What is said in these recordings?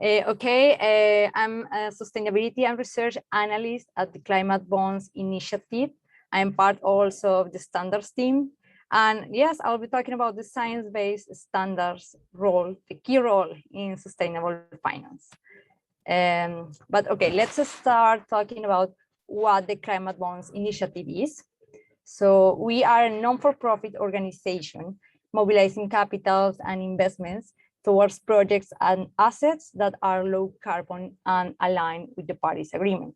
I'm a sustainability and research analyst at the Climate Bonds Initiative. I'm part also of the standards team. And yes, I'll be talking about the science-based standards role, the key role in sustainable finance. But okay, let's start talking about what the Climate Bonds Initiative is. So we are a non-for-profit organization mobilizing capitals and investments towards projects and assets that are low carbon and aligned with the Paris Agreement.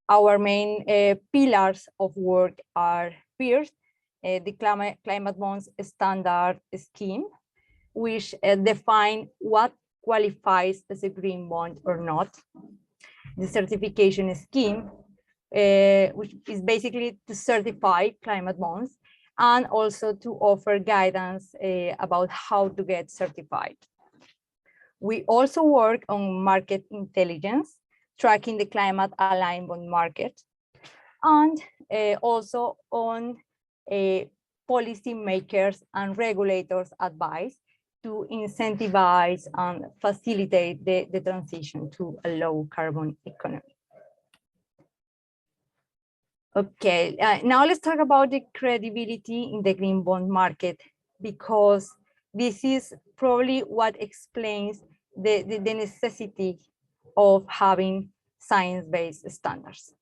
Our main pillars of work are first, the climate bonds standard scheme, which define what qualifies as a green bond or not. The certification scheme, which is basically to certify climate bonds and also to offer guidance about how to get certified. We also work on market intelligence, tracking the climate aligned bond market, and also on policy makers and regulators advice to incentivize and facilitate the transition to a low carbon economy. Okay, now let's talk about the credibility in the green bond market, because this is probably what explains the necessity of having science-based standards.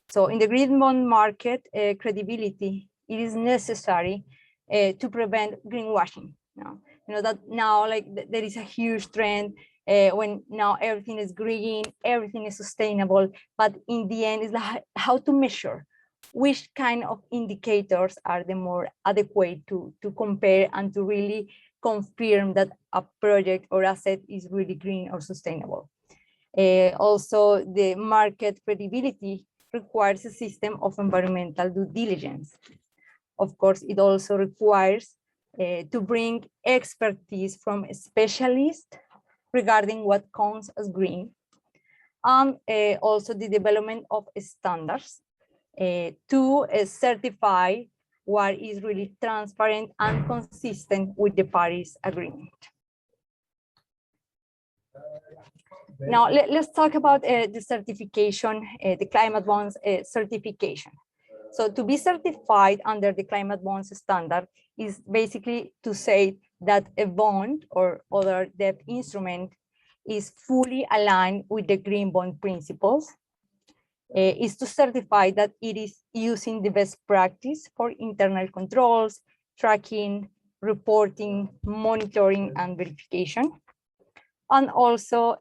So in the green bond market, credibility, it is necessary to prevent greenwashing. You know that now, like, there is a huge trend when now everything is green, everything is sustainable, but in the end, it's like how to measure which kind of indicators are the more adequate to compare and to really confirm that a project or asset is really green or sustainable. Also, the market credibility requires a system of environmental due diligence. Of course, it also requires to bring expertise from specialists regarding what counts as green, and also the development of standards to certify what is really transparent and consistent with the Paris Agreement. Now, let's talk about the certification, the climate bonds certification. So to be certified under the climate bonds standard is basically to say that a bond or other debt instrument is fully aligned with the green bond principles, is to certify that it is using the best practice for internal controls, tracking, reporting, monitoring, and verification. And also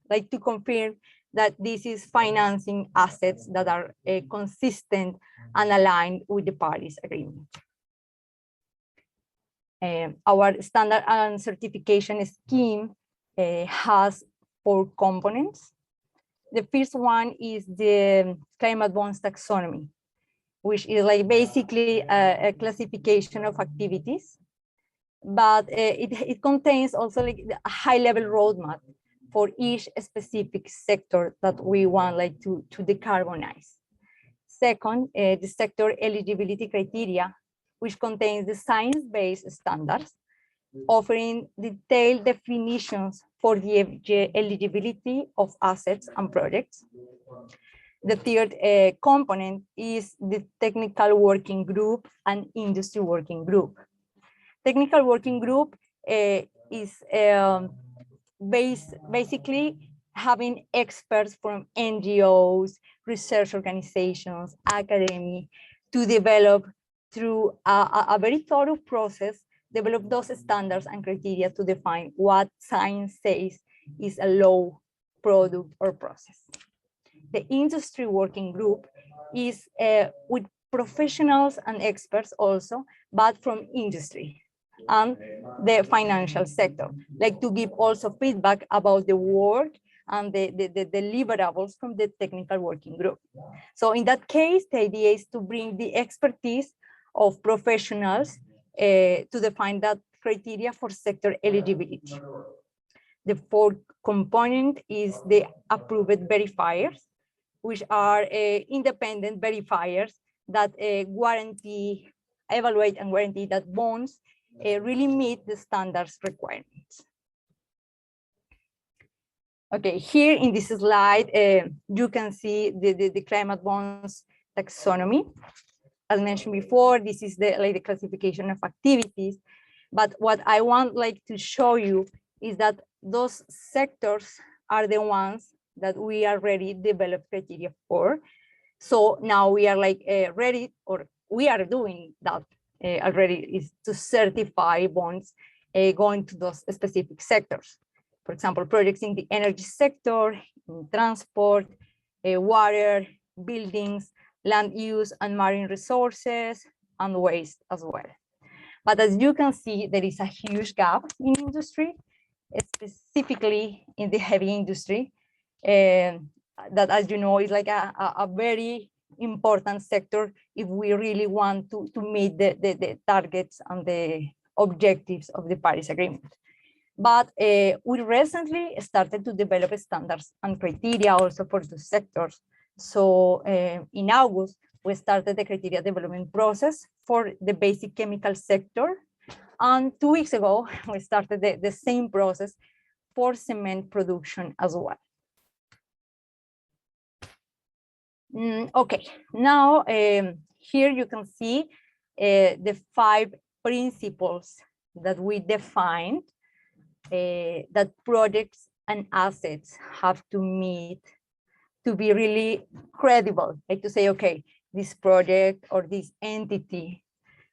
like to confirm that this is financing assets that are consistent and aligned with the Paris Agreement. Our standard and certification scheme has 4 components. The first one is the climate bonds taxonomy, which is like basically a classification of activities, but it contains also like a high-level roadmap for each specific sector that we want like to decarbonize. Second, the sector eligibility criteria, which contains the science-based standards, offering detailed definitions for the eligibility of assets and projects. The third component is the technical working group and industry working group. Technical working group is basically having experts from NGOs, research organizations, academy, to develop through a very thorough process, develop those standards and criteria to define what science says is a low product or process. The industry working group is with professionals and experts also, but from industry and the financial sector, like to give also feedback about the work and the deliverables from the technical working group. So in that case, the idea is to bring the expertise of professionals to define that criteria for sector eligibility. The fourth component is the approved verifiers, which are independent verifiers that guarantee, evaluate and guarantee that bonds really meet the standards requirements. Okay, here in this slide, you can see the climate bonds taxonomy. As mentioned before, this is the classification of activities. But what I want to show you is that those sectors are the ones that we already developed criteria for. So now we are ready, or we are doing that already, is to certify bonds going to those specific sectors. For example, projects in the energy sector, in transport, water, buildings, land use and marine resources, and waste as well. But as you can see, there is a huge gap in industry, specifically in the heavy industry, that, as you know, is like a very important sector if we really want to meet the targets and the objectives of the Paris Agreement. But we recently started to develop standards and criteria also for the sectors. So in August, we started the criteria development process for the basic chemical sector. And 2 weeks ago, we started the same process for cement production as well. Okay, now here you can see the 5 principles that we defined that projects and assets have to meet to be really credible, like to say, okay, this project or this entity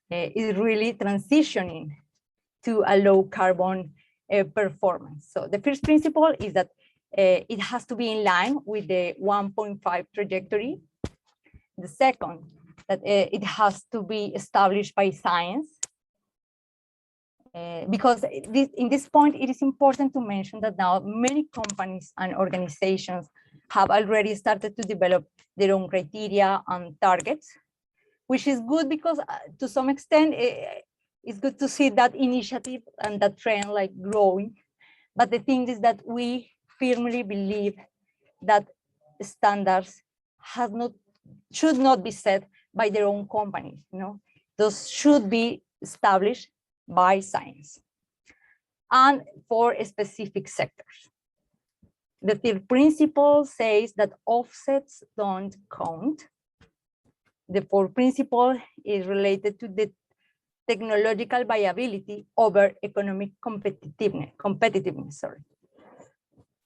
is really transitioning to a low carbon performance. So the first principle is that it has to be in line with the 1.5 trajectory. The second, that it has to be established by science. Because in this point, it is important to mention that now many companies and organizations have already started to develop their own criteria and targets, which is good because to some extent, it's good to see that initiative and that trend growing. But the thing is that we firmly believe that standards should not be set by their own companies. Those should be established by science and for specific sectors. The third principle says that offsets don't count. The fourth principle is related to the technological viability over economic competitiveness. Sorry.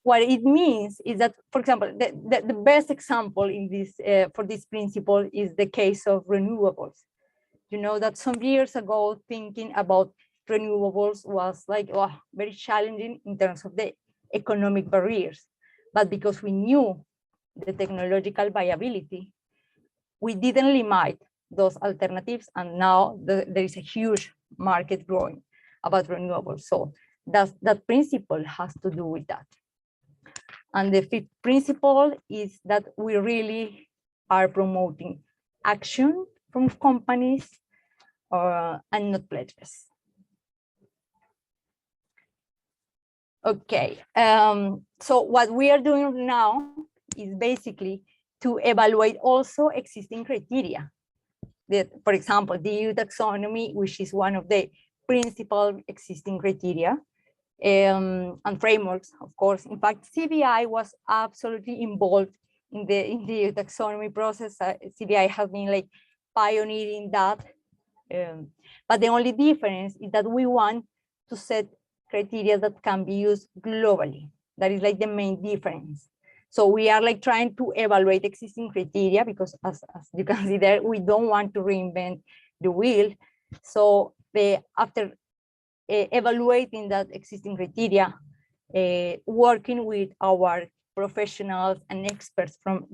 What it means is that, for example, the best example in this for this principle is the case of renewables. You know that some years ago, thinking about renewables was very challenging in terms of the economic barriers. But because we knew the technological viability, we didn't limit those alternatives. And now there is a huge market growing about renewables. So that principle has to do with that. And the fifth principle is that we really are promoting action from companies and not pledges. Okay, so what we are doing now is basically to evaluate also existing criteria. For example, the EU taxonomy, which is one of the principal existing criteria, and frameworks, of course. In fact, CBI was absolutely involved in the EU taxonomy process. CBI has been pioneering that. But the only difference is that we want to set criteria that can be used globally. That is the main difference. So we are trying to evaluate existing criteria because as you can see there, we don't want to reinvent the wheel. So after evaluating that existing criteria, working with our professionals and experts from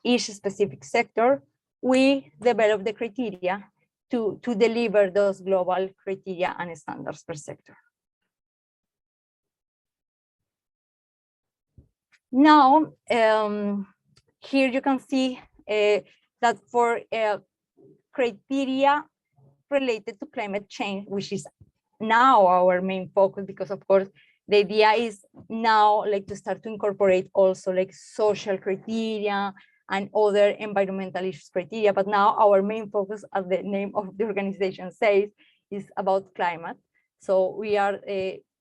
each specific sector, we develop the criteria to deliver those global criteria and standards per sector. Now, here you can see that for criteria related to climate change, which is now our main focus, because of course the idea is now to start to incorporate also social criteria and other environmental issues criteria. But now our main focus, as the name of the organization says, is about climate. So we are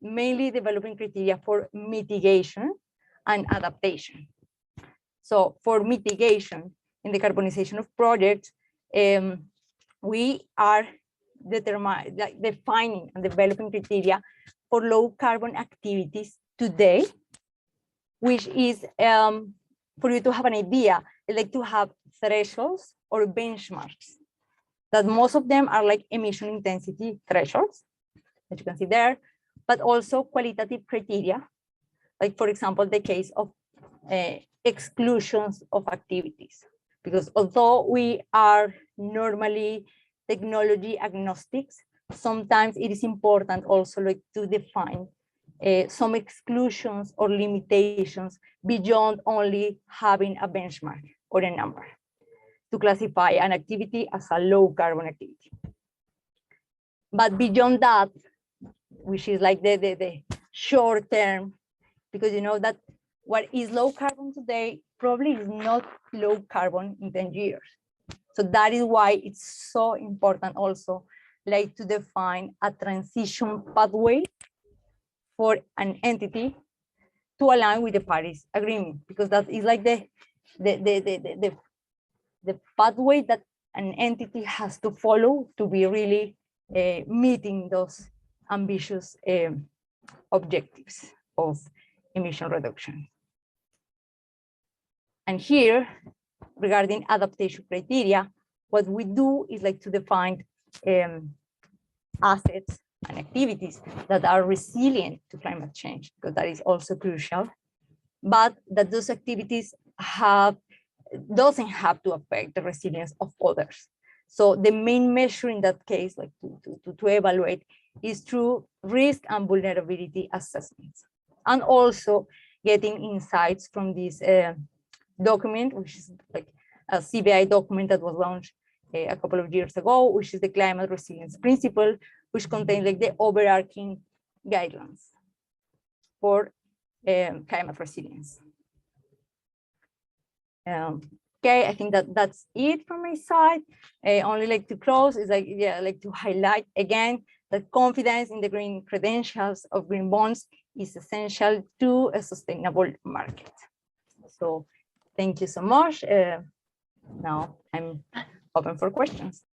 mainly developing criteria for mitigation and adaptation. So for mitigation in the carbonization of projects, we are defining and developing criteria for low carbon activities today, which is for you to have an idea, like to have thresholds or benchmarks, that most of them are like emission intensity thresholds that you can see there, but also qualitative criteria, like for example, the case of exclusions of activities. Because although we are normally technology agnostics, sometimes it is important also like to define some exclusions or limitations beyond only having a benchmark or a number to classify an activity as a low carbon activity. But beyond that, which is like the short term, because you know that what is low carbon today probably is not low carbon in 10 years. So that is why it's so important also like to define a transition pathway for an entity to align with the Paris Agreement, because that is like the pathway that an entity has to follow to be really meeting those ambitious objectives of emission reduction. And here, regarding adaptation criteria, what we do is like to define assets and activities that are resilient to climate change, because that is also crucial, but that those activities doesn't have to affect the resilience of others. So the main measure in that case, like to evaluate, is through risk and vulnerability assessments, and also getting insights from this document, which is like a CBI document that was launched a couple of years ago, which is the Climate Resilience Principle, which contains like the overarching guidelines for climate resilience. Okay, I think that's it from my side. Only like to close is like, yeah, like to highlight again that confidence in the green credentials of green bonds is essential to a sustainable market. So thank you so much. Now I'm open for questions.